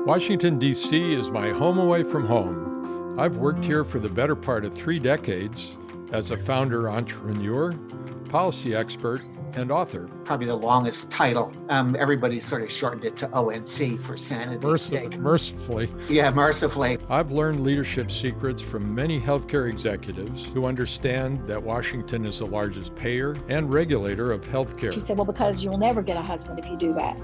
Washington, D.C. is my home away from home. I've worked here for the better part of 3 decades as a founder, entrepreneur, policy expert, and author. Probably the longest title. Everybody sort of shortened it to ONC for sanity's sake. Mercifully. Yeah, mercifully. I've learned leadership secrets from many healthcare executives who understand that Washington is the largest payer and regulator of healthcare. She said, well, because you'll never get a husband if you do that.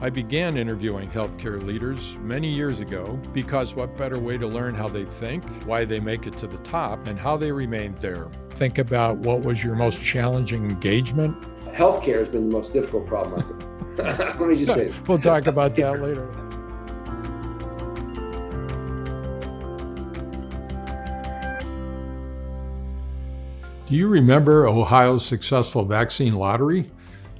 I began interviewing healthcare leaders many years ago because what better way to learn how they think, why they make it to the top, and how they remained there. Think about what was your most challenging engagement. Healthcare has been the most difficult problem. Let me just say. We'll talk about that later. Do you remember Ohio's successful vaccine lottery?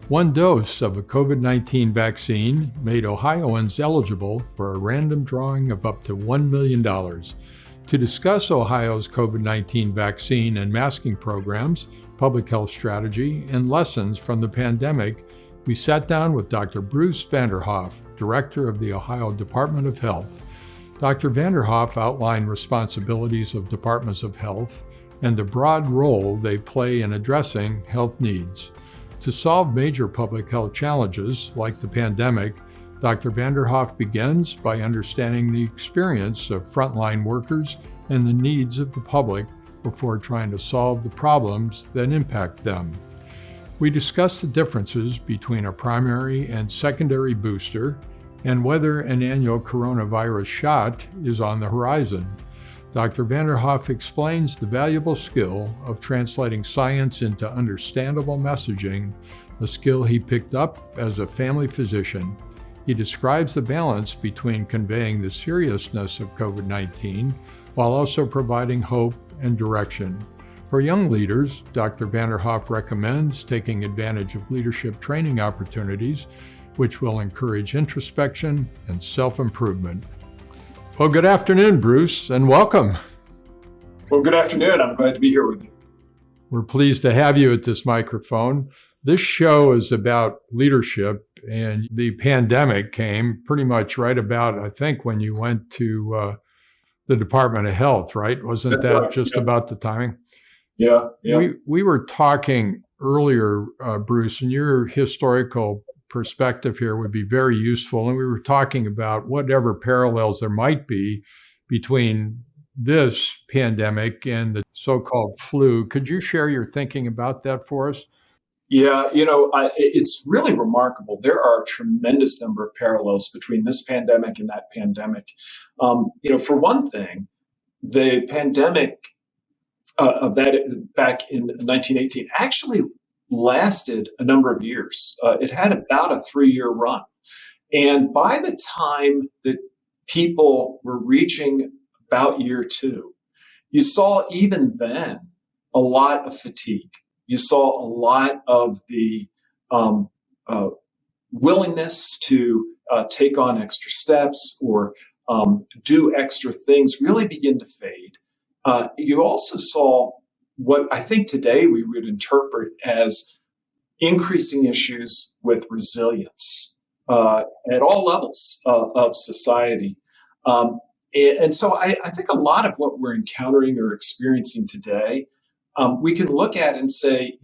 One dose of a COVID-19 vaccine made Ohioans eligible for a random drawing of up to $1 million. To discuss Ohio's COVID-19 vaccine and masking programs, public health strategy, and lessons from the pandemic, we sat down with Dr. Bruce Vanderhoff, Director of the Ohio Department of Health. Dr. Vanderhoff outlined responsibilities of departments of health and the broad role they play in addressing health needs. To solve major public health challenges like the pandemic, Dr. Vanderhoff begins by understanding the experience of frontline workers and the needs of the public before trying to solve the problems that impact them. We discuss the differences between a primary and secondary booster and whether an annual coronavirus shot is on the horizon. Dr. Vanderhoff explains the valuable skill of translating science into understandable messaging, a skill he picked up as a family physician. He describes the balance between conveying the seriousness of COVID-19 while also providing hope and direction. For young leaders, Dr. Vanderhoff recommends taking advantage of leadership training opportunities, which will encourage introspection and self-improvement. Well, good afternoon, Bruce, and welcome. Well, good afternoon. I'm glad to be here with you. We're pleased to have you at this microphone. This show is about leadership, and the pandemic came pretty much right about, I think, when you went to the Department of Health, right? Wasn't that right, just about the timing? Yeah. We were talking earlier, Bruce, and your historical perspective here would be very useful. And we were talking about whatever parallels there might be between this pandemic and the so-called flu. Could you share your thinking about that for us? Yeah, it's really remarkable. There are a tremendous number of parallels between this pandemic and that pandemic. For one thing, the pandemic of that back in 1918 actually lasted a number of years. It had about a 3-year run. And by the time that people were reaching about year 2, you saw even then a lot of fatigue. You saw a lot of the willingness to take on extra steps or do extra things really begin to fade. You also saw what I think today we would interpret as increasing issues with resilience at all levels of society. And so I think a lot of what we're encountering or experiencing today, we can look at and say,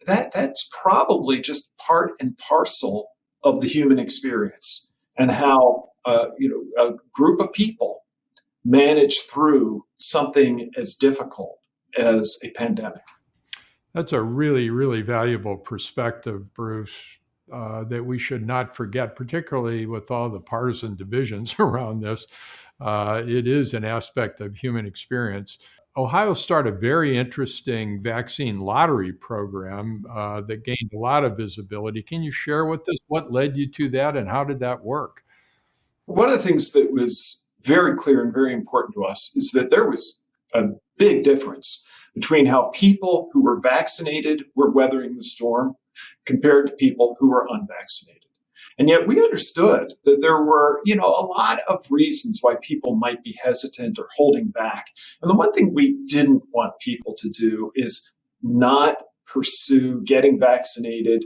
that's probably just part and parcel of the human experience and how a group of people manage through something as difficult as a pandemic. That's a really, really valuable perspective, Bruce, that we should not forget, particularly with all the partisan divisions around this. It is an aspect of human experience. Ohio started a very interesting vaccine lottery program that gained a lot of visibility. Can you share with us what led you to that and how did that work? One of the things that was very clear and very important to us is that there was a big difference between how people who were vaccinated were weathering the storm compared to people who were unvaccinated. And yet we understood that there were, a lot of reasons why people might be hesitant or holding back. And the one thing we didn't want people to do is not pursue getting vaccinated,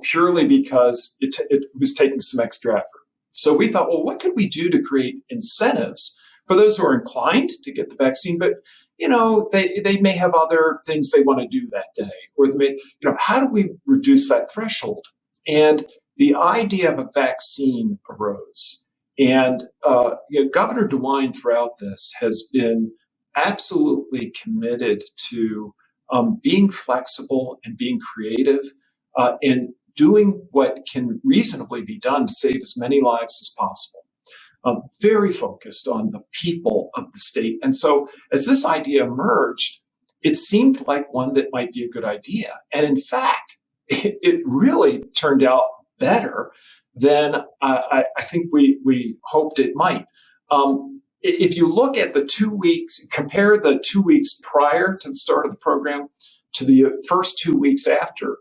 purely because it was taking some extra effort. So we thought, well, what could we do to create incentives for those who are inclined to get the vaccine, but they may have other things they want to do that day, or they may, how do we reduce that threshold? And the idea of a vaccine arose. And Governor DeWine throughout this has been absolutely committed to being flexible and being creative and doing what can reasonably be done to save as many lives as possible. Very focused on the people of the state. And so as this idea emerged, it seemed like one that might be a good idea. And in fact, it really turned out better than I think we hoped it might. If you look at the 2 weeks, compare the 2 weeks prior to the start of the program to the first 2 weeks after,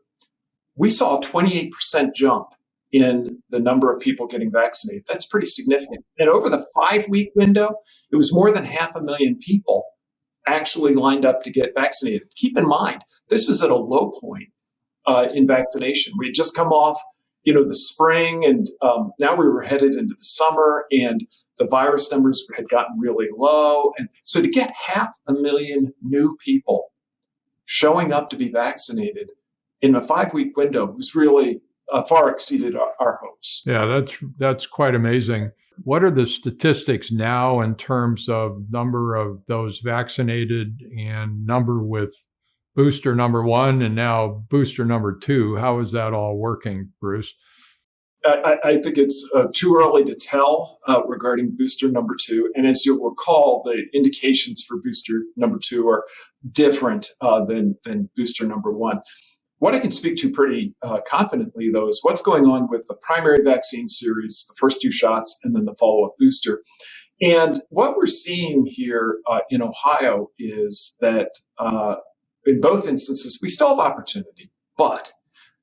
we saw a 28% jump in the number of people getting vaccinated. That's pretty significant. And over the 5-week window, it was more than 500,000 people actually lined up to get vaccinated. Keep in mind, this was at a low point in vaccination. We had just come off, the spring, and now we were headed into the summer, and the virus numbers had gotten really low. And so to get 500,000 new people showing up to be vaccinated in a 5-week window was really far exceeded our hopes. Yeah, that's quite amazing. What are the statistics now in terms of number of those vaccinated and number with booster number 1 and now booster number 2? How is that all working, Bruce? I think it's too early to tell regarding booster number 2. And as you'll recall, the indications for booster number 2 are different than booster number 1. What I can speak to pretty confidently, though, is what's going on with the primary vaccine series, the first 2 shots, and then the follow-up booster. And what we're seeing here in Ohio is that in both instances, we still have opportunity. But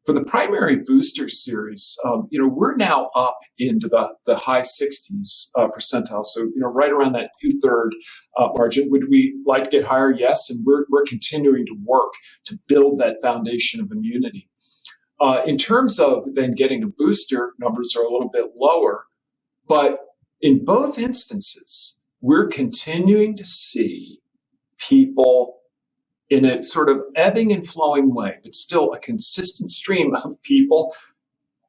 for the primary booster series, we're now up into the high 60s percentile. So, right around that 2/3 margin. Would we like to get higher? Yes. And we're continuing to work to build that foundation of immunity. In terms of then getting a booster, numbers are a little bit lower. But in both instances, we're continuing to see people in a sort of ebbing and flowing way, but still a consistent stream of people,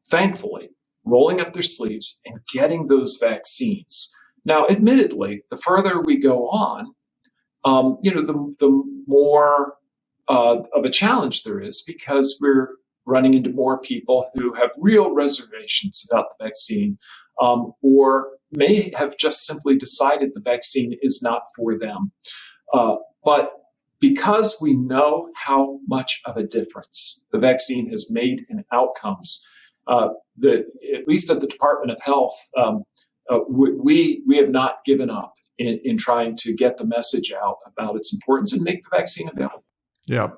thankfully, rolling up their sleeves and getting those vaccines. Now, admittedly, the further we go on, the more of a challenge there is, because we're running into more people who have real reservations about the vaccine, or may have just simply decided the vaccine is not for them. But because we know how much of a difference the vaccine has made in outcomes, at least at the Department of Health, we have not given up in trying to get the message out about its importance and make the vaccine available. Yeah.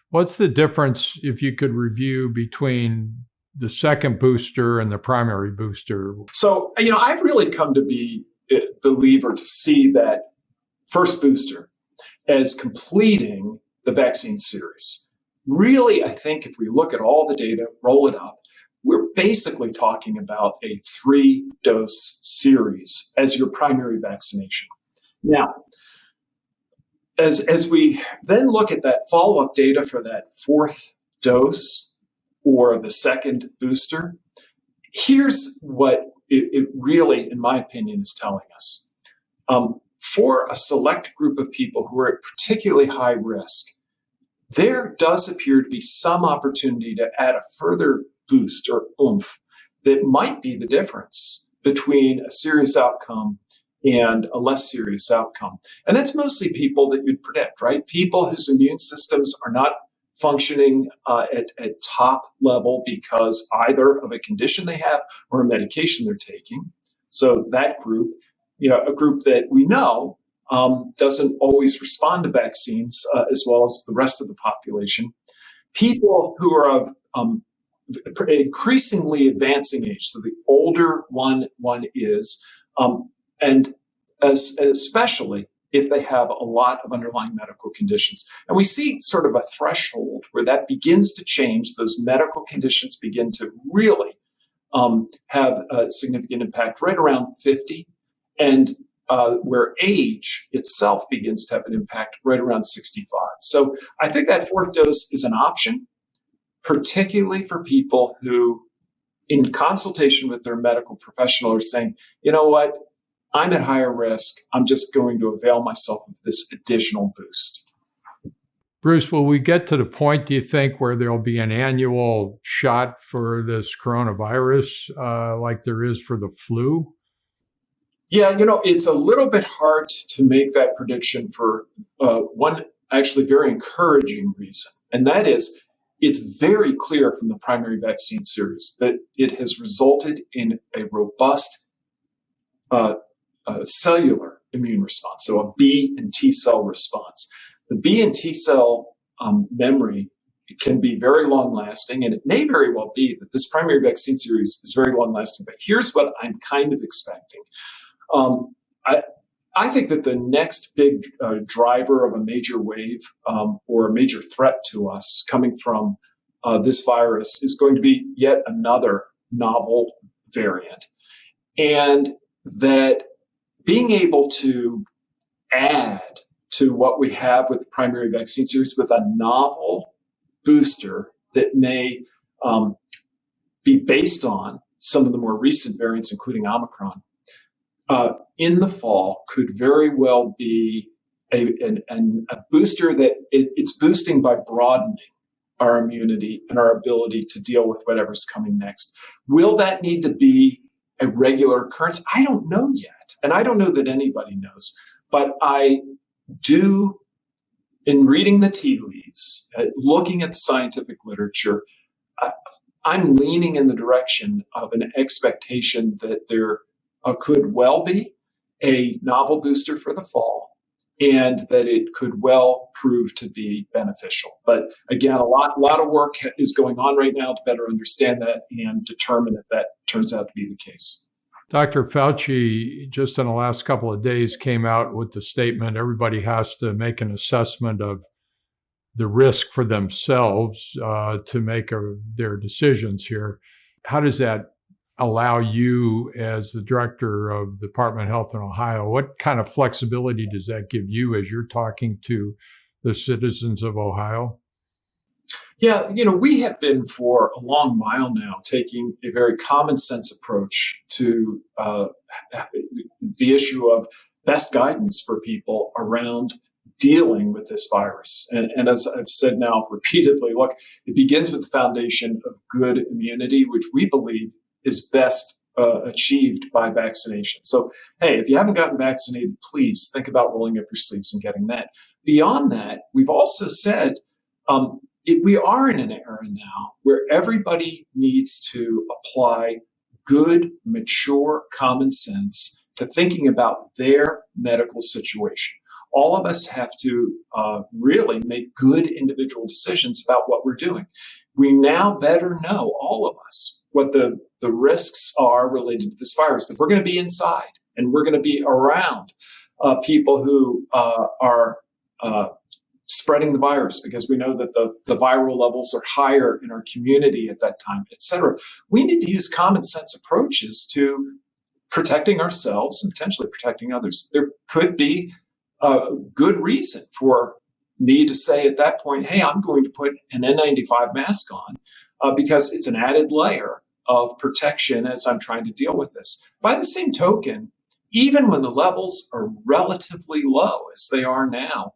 What's the difference, if you could review, between the second booster and the primary booster? So, I've really come to be a believer to see that first booster as completing the vaccine series. Really, I think if we look at all the data, roll it up, we're basically talking about a 3-dose series as your primary vaccination. Now, as we then look at that follow-up data for that 4th dose or the second booster, here's what it really, in my opinion, is telling us. For a select group of people who are at particularly high risk, there does appear to be some opportunity to add a further boost or oomph that might be the difference between a serious outcome and a less serious outcome. And that's mostly people that you'd predict, right? People whose immune systems are not functioning at top level because either of a condition they have or a medication they're taking. So that group, a group that we know doesn't always respond to vaccines as well as the rest of the population. People who are of increasingly advancing age, so the older one is, and especially if they have a lot of underlying medical conditions. And we see sort of a threshold where that begins to change. Those medical conditions begin to really have a significant impact right around 50, and where age itself begins to have an impact right around 65. So I think that fourth dose is an option, particularly for people who, in consultation with their medical professional, are saying, you know what, I'm at higher risk. I'm just going to avail myself of this additional boost. Bruce, will we get to the point, do you think, where there'll be an annual shot for this coronavirus like there is for the flu? Yeah, it's a little bit hard to make that prediction for one actually very encouraging reason. And that is, it's very clear from the primary vaccine series that it has resulted in a robust cellular immune response, so a B and T cell response. The B and T cell memory can be very long lasting, and it may very well be that this primary vaccine series is very long lasting. But here's what I'm kind of expecting. I think that the next big driver of a major wave or a major threat to us coming from this virus is going to be yet another novel variant. And that being able to add to what we have with the primary vaccine series with a novel booster that may be based on some of the more recent variants, including Omicron, in the fall could very well be a booster that it's boosting by broadening our immunity and our ability to deal with whatever's coming next. Will that need to be a regular occurrence? I don't know yet. And I don't know that anybody knows. But I do, in reading the tea leaves, looking at the scientific literature, I'm leaning in the direction of an expectation that there could well be a novel booster for the fall, and that it could well prove to be beneficial. But again, a lot of work is going on right now to better understand that and determine if that turns out to be the case. Dr. Fauci, just in the last couple of days, came out with the statement everybody has to make an assessment of the risk for themselves to make their decisions here. How does that allow you, as the director of the Department of Health in Ohio, what kind of flexibility does that give you as you're talking to the citizens of Ohio? Yeah, we have been for a long while now taking a very common sense approach to the issue of best guidance for people around dealing with this virus. And as I've said now repeatedly, look, it begins with the foundation of good immunity, which we believe is best achieved by vaccination. So, hey, if you haven't gotten vaccinated, please think about rolling up your sleeves and getting that. Beyond that, we've also said we are in an era now where everybody needs to apply good, mature common sense to thinking about their medical situation. All of us have to really make good individual decisions about what we're doing. We now better know, all of us, what the risks are related to this virus, that we're going to be inside and we're going to be around people who are spreading the virus, because we know that the viral levels are higher in our community at that time, et cetera. We need to use common sense approaches to protecting ourselves and potentially protecting others. There could be a good reason for me to say at that point, hey, I'm going to put an N95 mask on because it's an added layer of protection as I'm trying to deal with this. By the same token, even when the levels are relatively low, as they are now,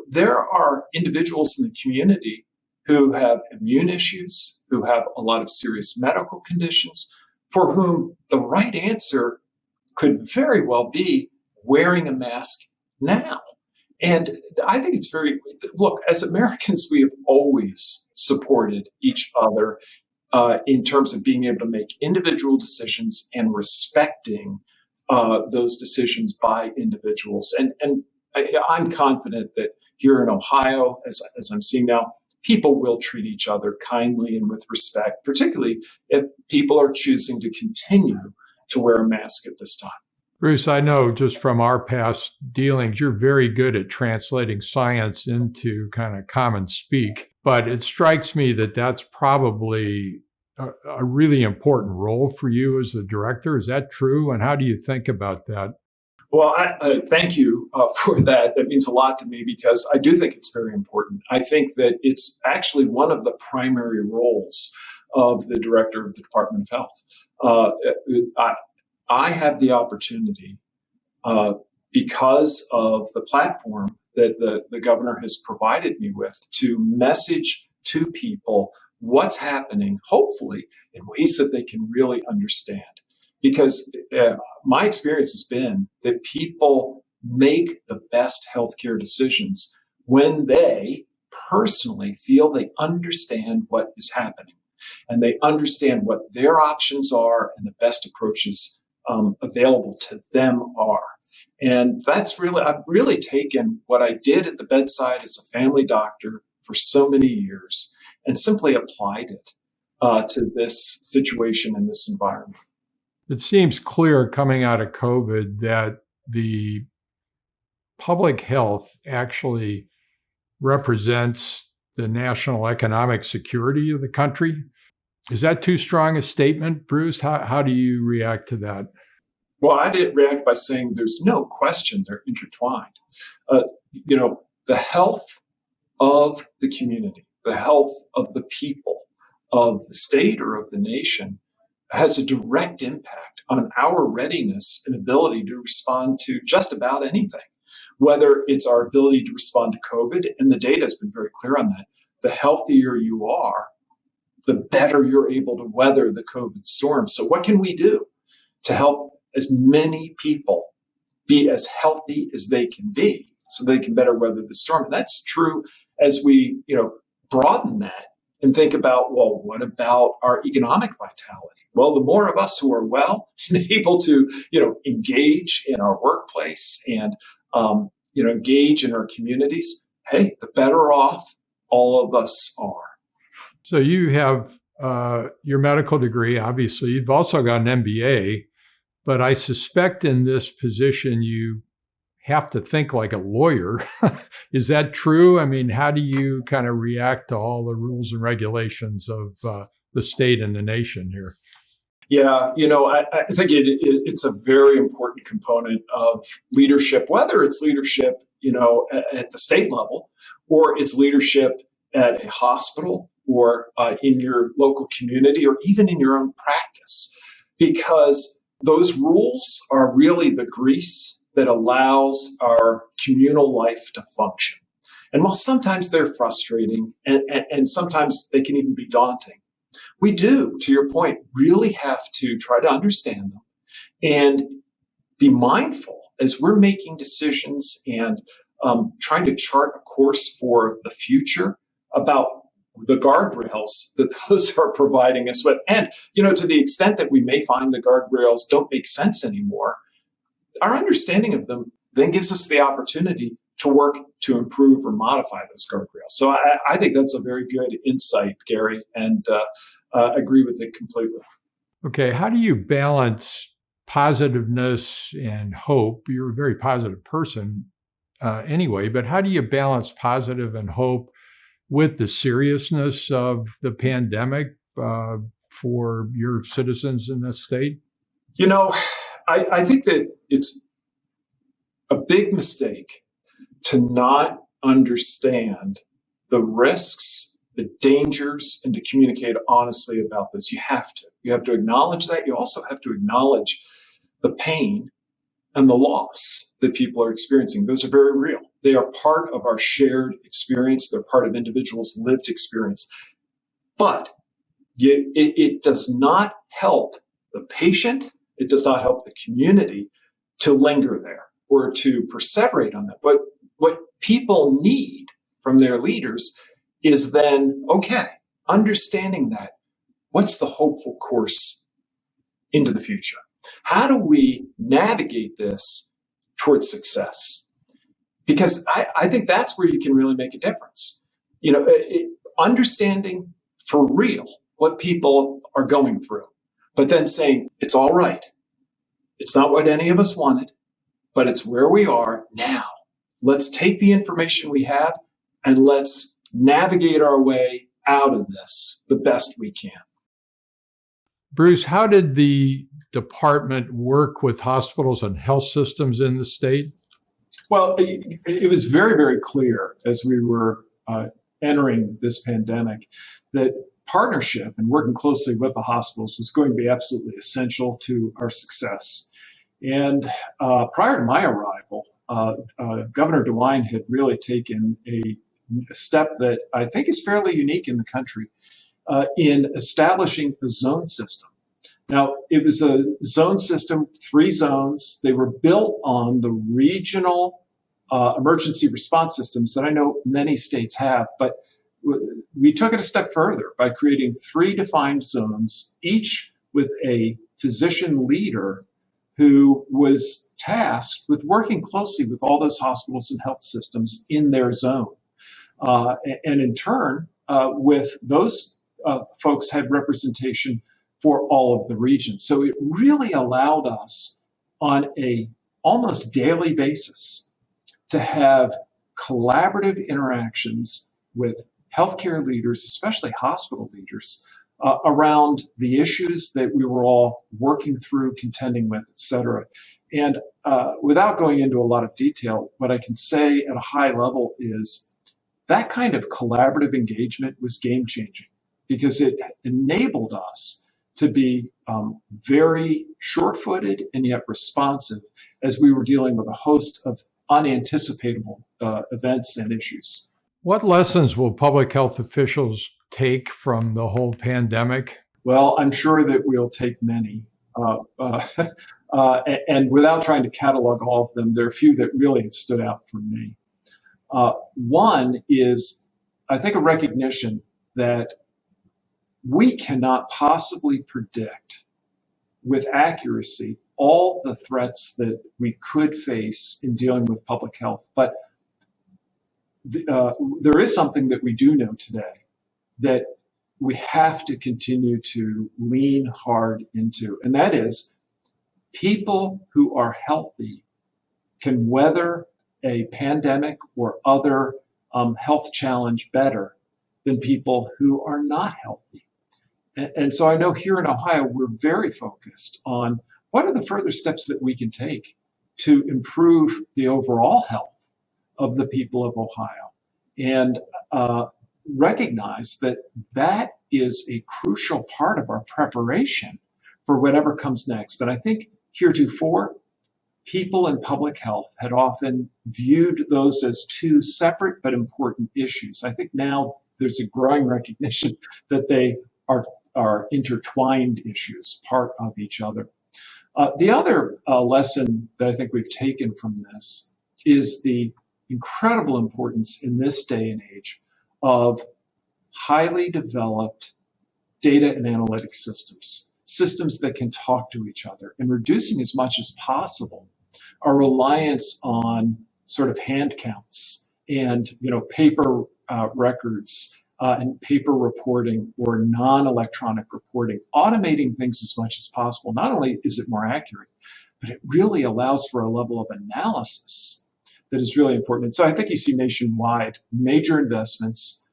there are individuals in the community who have immune issues, who have a lot of serious medical conditions, for whom the right answer could very well be wearing a mask now. And I think it's look, as Americans, we have always supported each other in terms of being able to make individual decisions and respecting those decisions by individuals. And I'm confident that here in Ohio, as I'm seeing now, people will treat each other kindly and with respect, particularly if people are choosing to continue to wear a mask at this time. Bruce, I know just from our past dealings, you're very good at translating science into kind of common speak, but it strikes me that that's probably a really important role for you as the director. Is that true? And how do you think about that? Well, thank you for that. That means a lot to me because I do think it's very important. I think that it's actually one of the primary roles of the director of the Department of Health. I have the opportunity, because of the platform that the governor has provided me with, to message to people what's happening, hopefully in ways that they can really understand. Because my experience has been that people make the best healthcare decisions when they personally feel they understand what is happening and they understand what their options are and the best approaches available to them are. And that's really, I've really taken what I did at the bedside as a family doctor for so many years and simply applied it to this situation and this environment. It seems clear coming out of COVID that the public health actually represents the national economic security of the country. Is that too strong a statement, Bruce? How do you react to that? Well, I did react by saying there's no question they're intertwined. The health of the community, the health of the people, of the state or of the nation has a direct impact on our readiness and ability to respond to just about anything, whether it's our ability to respond to COVID, and the data has been very clear on that. The healthier you are, the better you're able to weather the COVID storm. So what can we do to help as many people be as healthy as they can be so they can better weather the storm? And that's true as we, broaden that and think about, well, what about our economic vitality? Well, the more of us who are well and able to, engage in our workplace and, engage in our communities, hey, the better off all of us are. So you have your medical degree, obviously. You've also got an MBA, but I suspect in this position you have to think like a lawyer. Is that true? I mean, how do you kind of react to all the rules and regulations of the state and the nation here? Yeah, I think it's a very important component of leadership, whether it's leadership, at the state level, or it's leadership at a hospital or in your local community or even in your own practice, because those rules are really the grease that allows our communal life to function. And while sometimes they're frustrating and sometimes they can even be daunting, we do, to your point, really have to try to understand them and be mindful as we're making decisions and trying to chart a course for the future about the guardrails that those are providing us with. And, to the extent that we may find the guardrails don't make sense anymore, our understanding of them then gives us the opportunity to work to improve or modify those guardrails. So I think that's a very good insight, Gary, and agree with it completely. Okay, how do you balance positiveness and hope? You're a very positive person anyway, but how do you balance positive and hope with the seriousness of the pandemic for your citizens in this state? I think that it's a big mistake to not understand the risks, the dangers, and to communicate honestly about this. You have to. You have to acknowledge that. You also have to acknowledge the pain and the loss that people are experiencing. Those are very real. They are part of our shared experience. They're part of individuals' lived experience. But it does not help the patient. It does not help the community to linger there or to perseverate on that. But what people need from their leaders is then, okay, understanding that, what's the hopeful course into the future? How do we navigate this towards success? Because I think that's where you can really make a difference. Understanding for real what people are going through, but then saying, it's all right. It's not what any of us wanted, but it's where we are now. Let's take the information we have and let's navigate our way out of this the best we can. Bruce, how did the department work with hospitals and health systems in the state? Well, it was very, very clear as we were entering this pandemic that partnership and working closely with the hospitals was going to be absolutely essential to our success. And prior to my arrival, Governor DeWine had really taken a step that I think is fairly unique in the country in establishing a zone system. Now, it was a zone system, 3 zones. They were built on the regional emergency response systems that I know many states have, but we took it a step further by creating 3 defined zones, each with a physician leader who was tasked with working closely with all those hospitals and health systems in their zone. And in turn, with those folks had representation for all of the regions. So it really allowed us on a almost daily basis to have collaborative interactions with healthcare leaders, especially hospital leaders, around the issues that we were all working through, contending with, et cetera. And without going into a lot of detail, what I can say at a high level is that kind of collaborative engagement was game-changing because it enabled us to be very sure-footed and yet responsive as we were dealing with a host of unanticipatable events and issues. What lessons will public health officials take from the whole pandemic? Well, I'm sure that we'll take many. And without trying to catalog all of them, there are a few that really have stood out for me. One is, I think, a recognition that we cannot possibly predict with accuracy all the threats that we could face in dealing with public health. But there is something that we do know today that we have to continue to lean hard into, and that is people who are healthy can weather a pandemic or other health challenge better than people who are not healthy. And so I know here in Ohio, we're very focused on what are the further steps that we can take to improve the overall health of the people of Ohio, and recognize that that is a crucial part of our preparation for whatever comes next. And I think heretofore, people in public health had often viewed those as 2 separate but important issues. I think now there's a growing recognition that they are intertwined issues, part of each other. The other lesson that I think we've taken from this is the incredible importance in this day and age of highly developed data and analytic systems that can talk to each other, and reducing as much as possible our reliance on sort of hand counts and paper records and paper reporting or non-electronic reporting. Automating things as much as possible. Not only is it more accurate, but it really allows for a level of analysis that is really important. And so I think you see nationwide major investments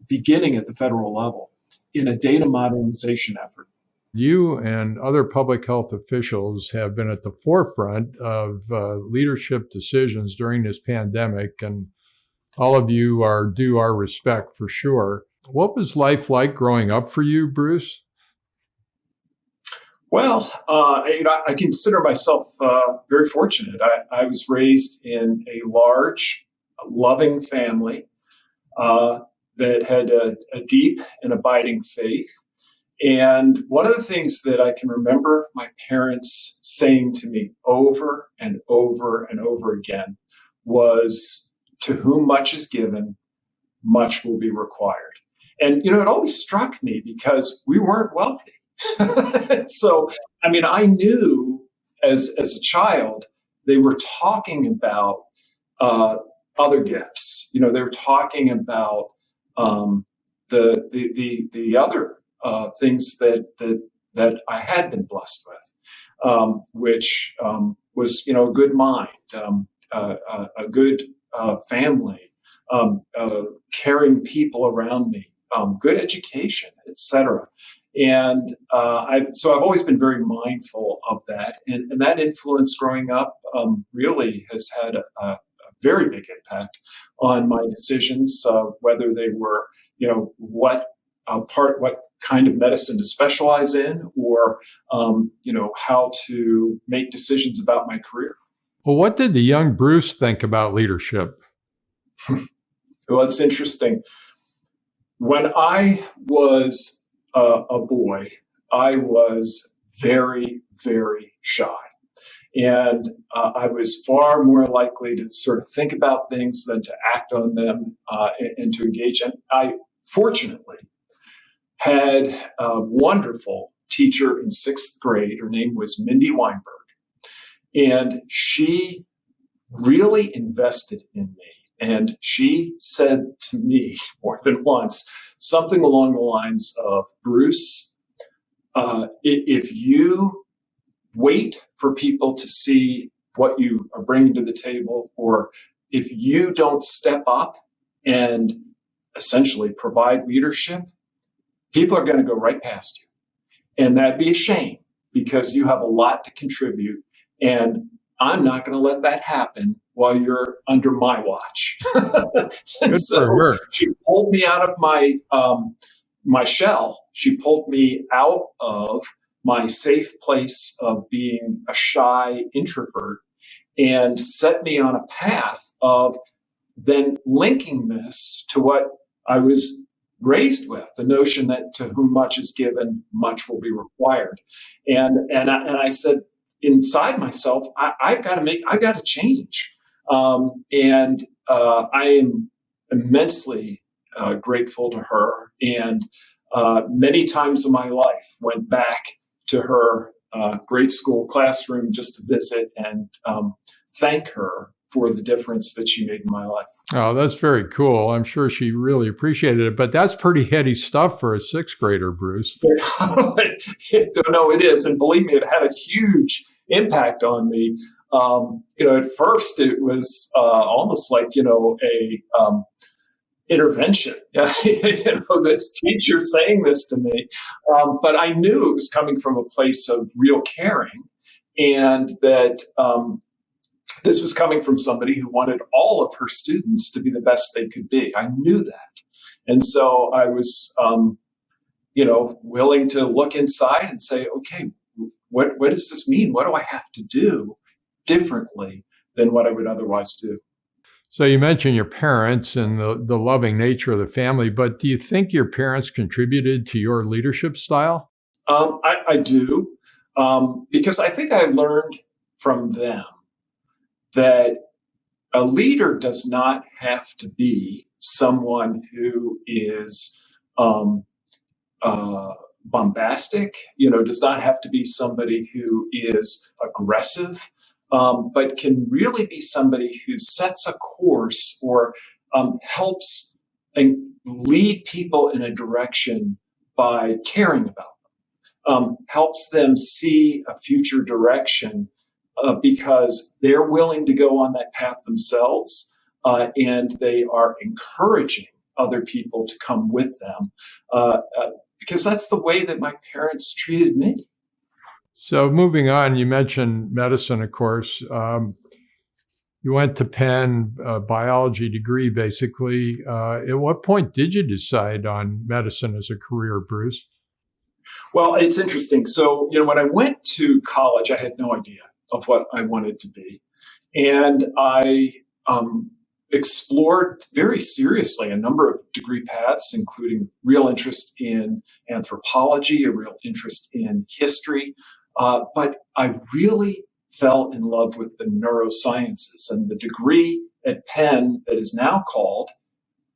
beginning at the federal level in a data modernization effort. You and other public health officials have been at the forefront of leadership decisions during this pandemic, and all of you are due our respect for sure. What was life like growing up for you, Bruce? Well, I consider myself very fortunate. I was raised in a large, loving family that had a deep and abiding faith. And one of the things that I can remember my parents saying to me over and over and over again was, "To whom much is given, much will be required." And, it always struck me because we weren't wealthy. So, I knew as a child, they were talking about other gifts. They were talking about the other things that I had been blessed with, which was, a good mind, a good family, caring people around me, good education, etc. And so I've always been very mindful of that. And that influence growing up really has had a very big impact on my decisions, whether they were, what kind of medicine to specialize in, or, how to make decisions about my career. Well, what did the young Bruce think about leadership? Well, it's interesting. When I was a boy, I was very, very shy. And I was far more likely to sort of think about things than to act on them and to engage. And I, fortunately, had a wonderful teacher in 6th grade. Her name was Mindy Weinberg. And she really invested in me. And she said to me more than once something along the lines of, Bruce, if you wait for people to see what you are bringing to the table, or if you don't step up and essentially provide leadership, people are going to go right past you. And that'd be a shame, because you have a lot to contribute. And I'm not going to let that happen while you're under my watch. And so she pulled me out of my shell. She pulled me out of my safe place of being a shy introvert and set me on a path of then linking this to what I was raised with, the notion that to whom much is given, much will be required. And I said inside myself, I've got to change. And I am immensely grateful to her. And many times in my life went back to her grade school classroom just to visit and thank her for the difference that she made in my life. Oh, that's very cool. I'm sure she really appreciated it, but that's pretty heady stuff for a 6th grader, Bruce. No, it is. And believe me, it had a huge impact on me. At first it was almost like, a intervention, this teacher saying this to me. But I knew it was coming from a place of real caring, and that this was coming from somebody who wanted all of her students to be the best they could be. I knew that. And so I was, willing to look inside and say, okay, what does this mean? What do I have to do differently than what I would otherwise do? So you mentioned your parents and the loving nature of the family, but do you think your parents contributed to your leadership style? I do, because I think I learned from them that a leader does not have to be someone who is bombastic, does not have to be somebody who is aggressive, but can really be somebody who sets a course or helps and lead people in a direction by caring about them, helps them see a future direction because they're willing to go on that path themselves, and they are encouraging other people to come with them, because that's the way that my parents treated me. So moving on, you mentioned medicine, of course. You went to Penn, biology degree, basically. At what point did you decide on medicine as a career, Bruce? Well, it's interesting. So, when I went to college, I had no idea of what I wanted to be. And I explored very seriously a number of degree paths, including real interest in anthropology, a real interest in history. But I really fell in love with the neurosciences, and the degree at Penn that is now called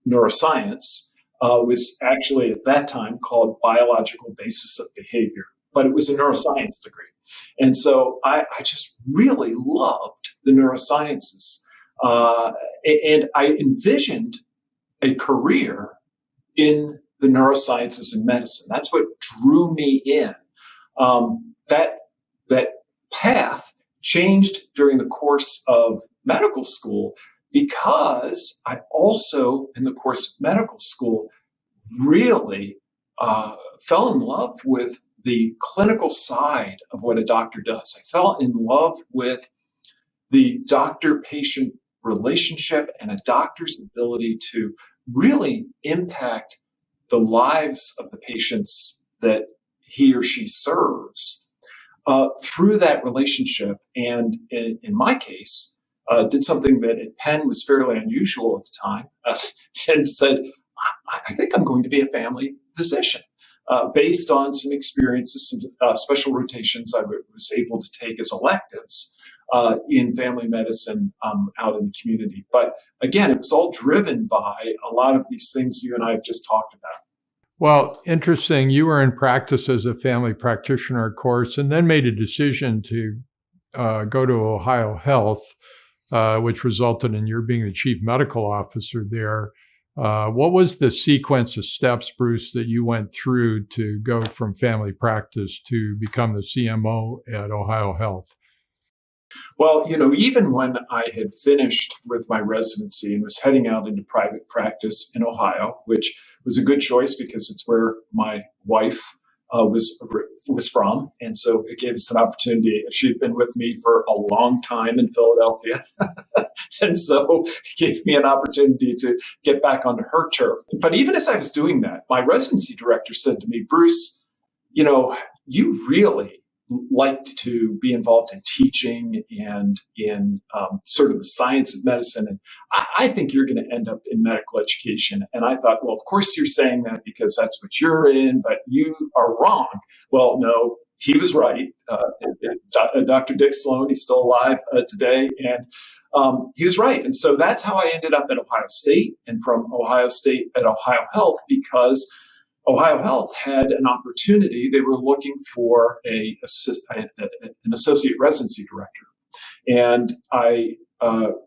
neuroscience was actually at that time called biological basis of behavior, but it was a neuroscience degree. And so I just really loved the neurosciences. And I envisioned a career in the neurosciences and medicine. That's what drew me in. That path changed during the course of medical school, because I also, in the course of medical school, really fell in love with the clinical side of what a doctor does. I fell in love with the doctor-patient relationship and a doctor's ability to really impact the lives of the patients that he or she serves through that relationship. And in my case, did something that at Penn was fairly unusual at the time, and said, I think I'm going to be a family physician. Based on some experiences, some special rotations I was able to take as electives in family medicine out in the community. But again, it was all driven by a lot of these things you and I have just talked about. Well, interesting. You were in practice as a family practitioner, of course, and then made a decision to go to Ohio Health, which resulted in your being the chief medical officer there. What was the sequence of steps, Bruce, that you went through to go from family practice to become the CMO at Ohio Health? Well, even when I had finished with my residency and was heading out into private practice in Ohio, which was a good choice because it's where my wife was from. And so it gave us an opportunity. She'd been with me for a long time in Philadelphia. And so it gave me an opportunity to get back onto her turf. But even as I was doing that, my residency director said to me, Bruce, you really liked to be involved in teaching and in sort of the science of medicine. And I think you're going to end up in medical education. And I thought, well, of course you're saying that because that's what you're in, but you are wrong. Well, no, he was right. Dr. Dick Sloan, he's still alive today. And he was right. And so that's how I ended up at Ohio State, and from Ohio State at Ohio Health, because Ohio Health had an opportunity. They were looking for an associate residency director. And I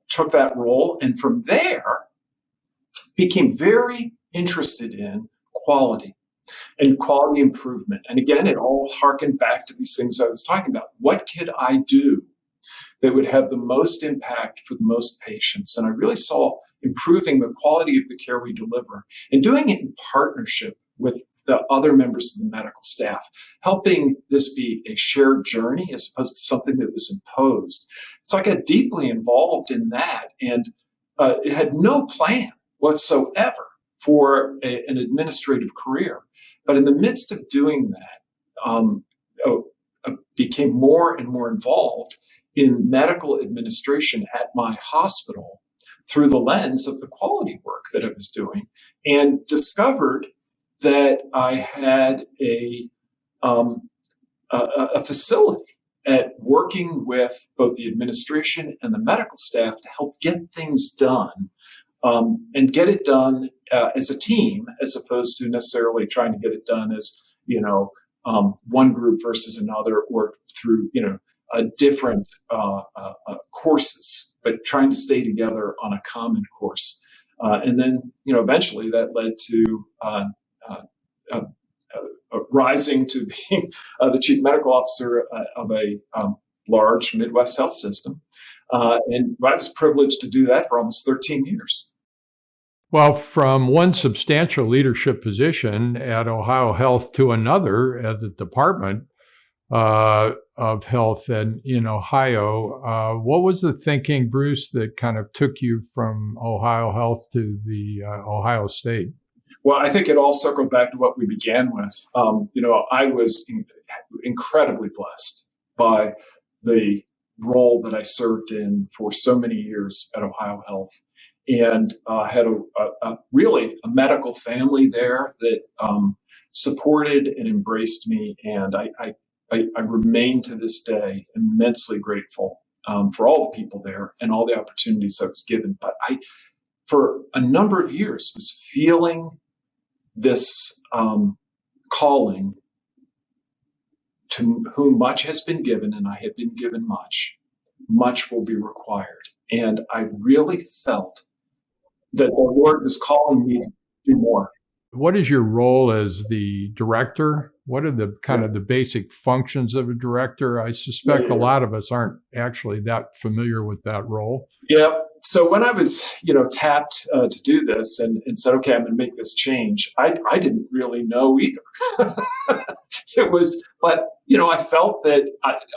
took that role, and from there became very interested in quality and quality improvement. And again, it all harkened back to these things I was talking about. What could I do that would have the most impact for the most patients? And I really saw improving the quality of the care we deliver and doing it in partnership with the other members of the medical staff, helping this be a shared journey as opposed to something that was imposed. So I got deeply involved in that, and it had no plan whatsoever for an administrative career. But in the midst of doing that, I became more and more involved in medical administration at my hospital through the lens of the quality work that I was doing, and discovered that I had a facility at working with both the administration and the medical staff to help get things done, and get it done as a team, as opposed to necessarily trying to get it done as, one group versus another, or through, different courses, but trying to stay together on a common course. And then, eventually that led to rising to being the chief medical officer of a large Midwest health system. And I was privileged to do that for almost 13 years. Well, from one substantial leadership position at Ohio Health to another at the Department of Health in Ohio, what was the thinking, Bruce, that kind of took you from Ohio Health to the Ohio State? Well, I think it all circled back to what we began with. I was incredibly blessed by the role that I served in for so many years at Ohio Health, and had really a medical family there that supported and embraced me. And I remain to this day immensely grateful for all the people there and all the opportunities I was given. But I, for a number of years, was feeling this calling, to whom much has been given, and I have been given much will be required. And I really felt that the Lord was calling me to do more. what is your role as the director? What are the kind of the basic functions of a director? I suspect a lot of us aren't actually that familiar with that role. Yeah. So when I was, tapped to do this and said, okay, I'm going to make this change, I didn't really know either. But I felt that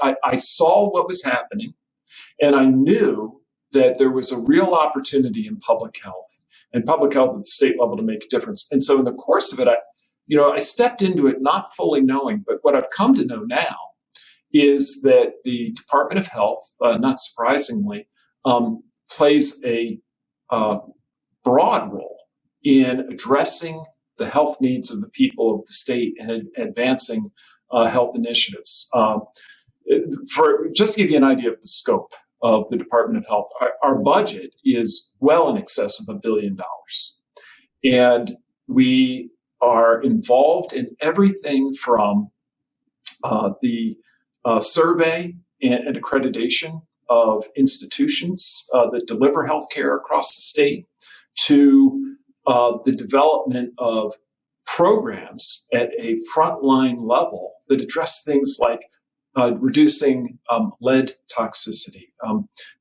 I saw what was happening, and I knew that there was a real opportunity in public health at the state level to make a difference. And so in the course of it, I stepped into it not fully knowing, but what I've come to know now is that the Department of Health, not surprisingly, plays a broad role in addressing the health needs of the people of the state and advancing health initiatives. Just to give you an idea of the scope of the Department of Health, our budget is well in excess of $1 billion. And we are involved in everything from the survey and accreditation of institutions that deliver healthcare across the state to the development of programs at a frontline level that address things like reducing lead toxicity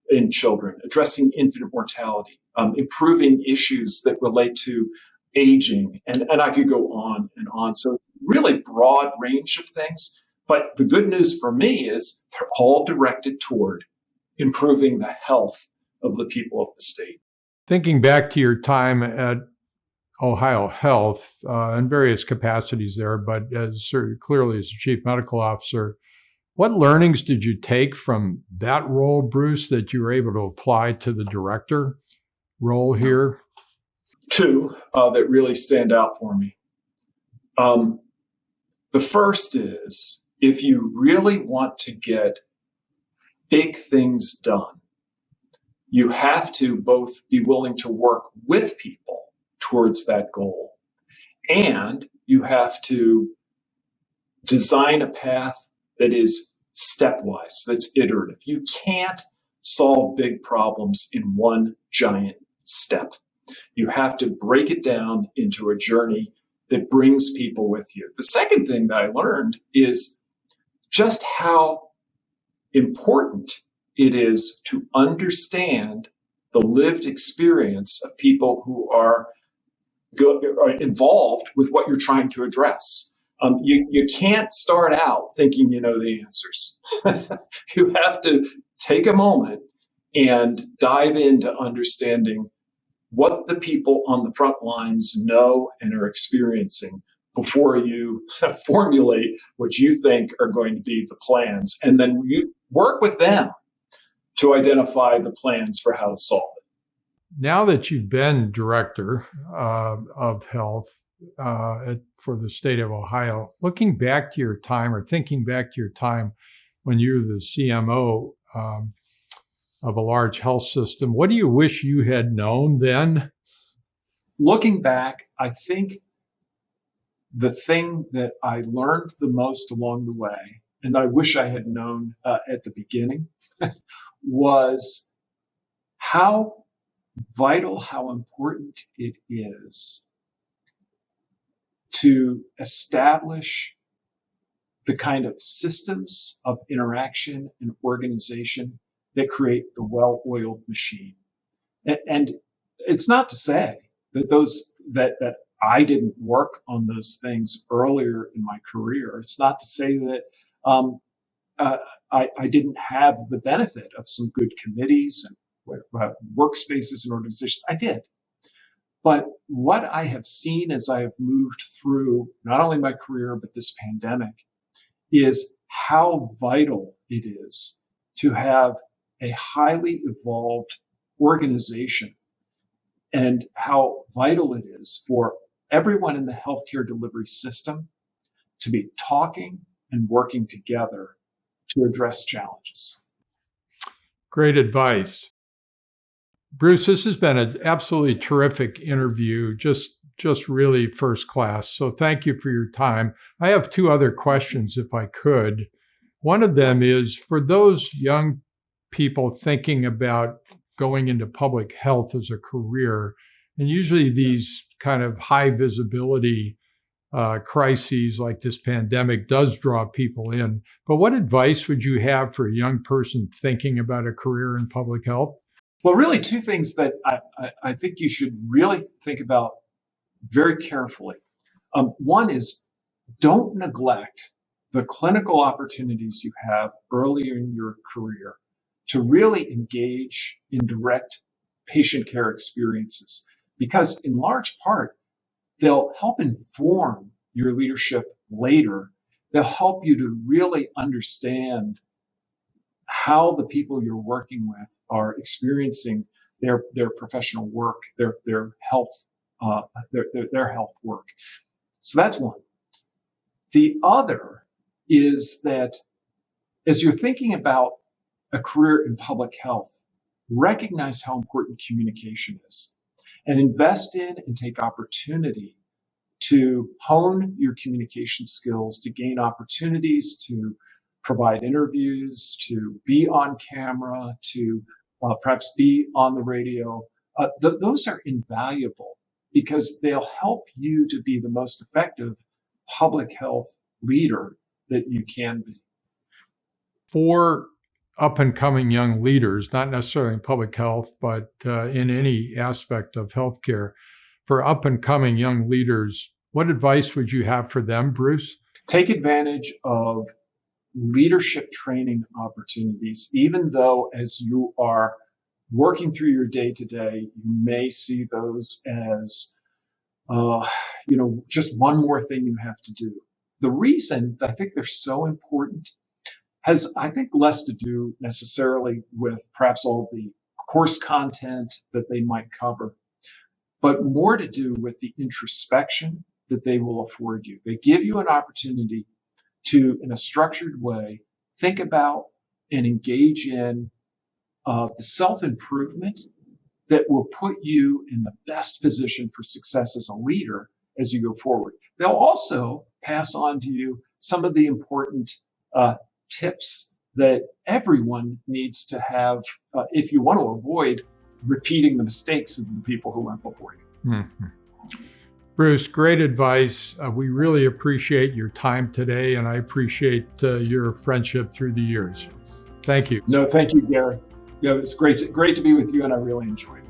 in children, addressing infant mortality, improving issues that relate to aging, and I could go on and on. So really broad range of things. But the good news for me is they're all directed toward improving the health of the people of the state. Thinking back to your time at Ohio Health in various capacities there, but clearly as the chief medical officer, what learnings did you take from that role, Bruce, that you were able to apply to the director role here? Two that really stand out for me. The first is, if you really want to get big things done, you have to both be willing to work with people towards that goal, and you have to design a path that is stepwise, that's iterative. You can't solve big problems in one giant step. You have to break it down into a journey that brings people with you. The second thing that I learned is just how important it is to understand the lived experience of people who are involved with what you're trying to address. You can't start out thinking you know the answers. You have to take a moment and dive into understanding what the people on the front lines know and are experiencing before you formulate what you think are going to be the plans. And then you work with them to identify the plans for how to solve it. Now that you've been director of health for the state of Ohio, looking back to your time or thinking back to your time when you were the CMO of a large health system, what do you wish you had known then? Looking back, I think the thing that I learned the most along the way, and I wish I had known at the beginning, was how vital, how important it is to establish the kind of systems of interaction and organization that create the well-oiled machine. And it's not to say that that I didn't work on those things earlier in my career. It's not to say that I didn't have the benefit of some good committees and workspaces and organizations. I did. But what I have seen as I have moved through not only my career, but this pandemic, is how vital it is to have a highly evolved organization, and how vital it is for everyone in the healthcare delivery system to be talking and working together to address challenges. Great advice. Bruce, this has been an absolutely terrific interview, just really first class. So thank you for your time. I have two other questions, if I could. One of them is, for those young people thinking about going into public health as a career, And usually these kind of high visibility crises like this pandemic does draw people in. But what advice would you have for a young person thinking about a career in public health? Well, really, two things that I think you should really think about very carefully. One is, don't neglect the clinical opportunities you have earlier in your career to really engage in direct patient care experiences, because in large part, they'll help inform your leadership later. They'll help you to really understand how the people you're working with are experiencing their professional work, their health, their health work. So that's one. The other is that as you're thinking about a career in public health, recognize how important communication is and invest in and take opportunity to hone your communication skills, to gain opportunities to provide interviews, to be on camera, to perhaps be on the radio. Those are invaluable because they'll help you to be the most effective public health leader that you can be. For up and coming young leaders, not necessarily in public health, but in any aspect of healthcare, for up and coming young leaders, what advice would you have for them, Bruce? Take advantage of leadership training opportunities, even though as you are working through your day to day, you may see those as, just one more thing you have to do. The reason I think they're so important has, I think, less to do necessarily with perhaps all the course content that they might cover, but more to do with the introspection that they will afford you. They give you an opportunity to, in a structured way, think about and engage in the self-improvement that will put you in the best position for success as a leader as you go forward. They'll also pass on to you some of the important tips that everyone needs to have if you want to avoid repeating the mistakes of the people who went before you. Mm-hmm. Bruce, great advice. We really appreciate your time today, and I appreciate your friendship through the years. Thank you. No, thank you, Gary. Yeah, it's great to be with you, and I really enjoyed it.